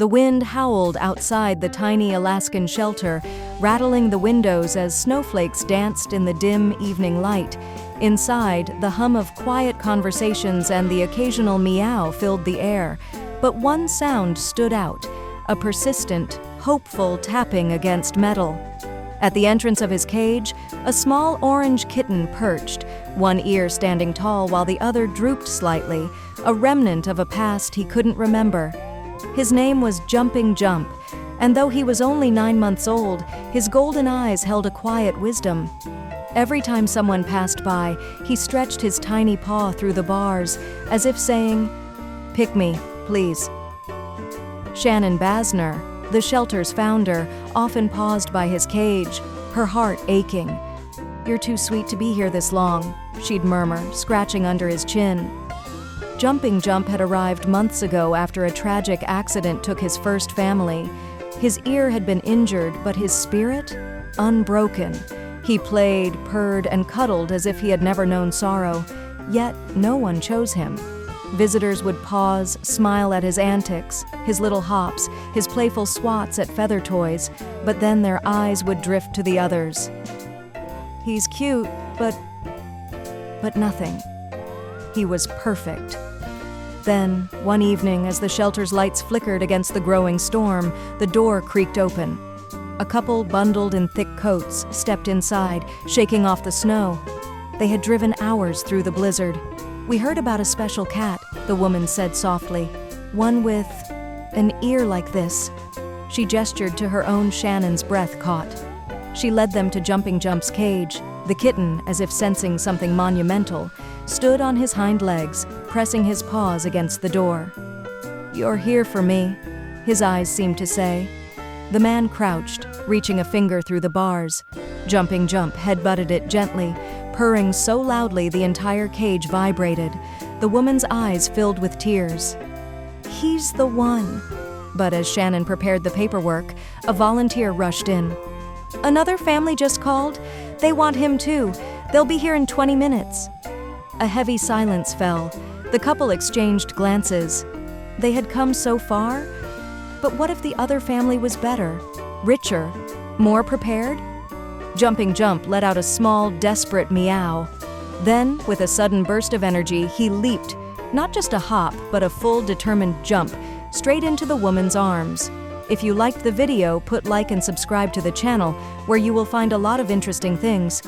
The wind howled outside the tiny Alaskan shelter, rattling the windows as snowflakes danced in the dim evening light. Inside, the hum of quiet conversations and the occasional meow filled the air. But one sound stood out, a persistent, hopeful tapping against metal. At the entrance of his cage, a small orange kitten perched, one ear standing tall while the other drooped slightly, a remnant of a past he couldn't remember. His name was Jumping Jump, and though he was only 9 months old, his golden eyes held a quiet wisdom. Every time someone passed by, he stretched his tiny paw through the bars, as if saying, "Pick me, please." Shannon Basner, the shelter's founder, often paused by his cage, her heart aching. "You're too sweet to be here this long," she'd murmur, scratching under his chin. Jumping Jump had arrived months ago after a tragic accident took his first family. His ear had been injured, but his spirit? Unbroken. He played, purred, and cuddled as if he had never known sorrow. Yet no one chose him. Visitors would pause, smile at his antics, his little hops, his playful swats at feather toys, but then their eyes would drift to the others. "He's cute, but nothing." He was perfect. Then, one evening, as the shelter's lights flickered against the growing storm, the door creaked open. A couple bundled in thick coats stepped inside, shaking off the snow. They had driven hours through the blizzard. "We heard about a special cat," the woman said softly. "One with an ear like this." She gestured to her own Shannon's breath caught. She led them to Jumping Jump's cage. The kitten, as if sensing something monumental, stood on his hind legs, pressing his paws against the door. "You're here for me," his eyes seemed to say. The man crouched, reaching a finger through the bars. Jumping Jump headbutted it gently, purring so loudly the entire cage vibrated. The woman's eyes filled with tears. "He's the one." But as Shannon prepared the paperwork, a volunteer rushed in. "Another family just called. They want him too. They'll be here in 20 minutes. A heavy silence fell. The couple exchanged glances. They had come so far? But what if the other family was better, richer, more prepared? Jumping Jump let out a small, desperate meow. Then, with a sudden burst of energy, he leaped, not just a hop, but a full, determined jump, straight into the woman's arms. If you liked the video, put like and subscribe to the channel, where you will find a lot of interesting things.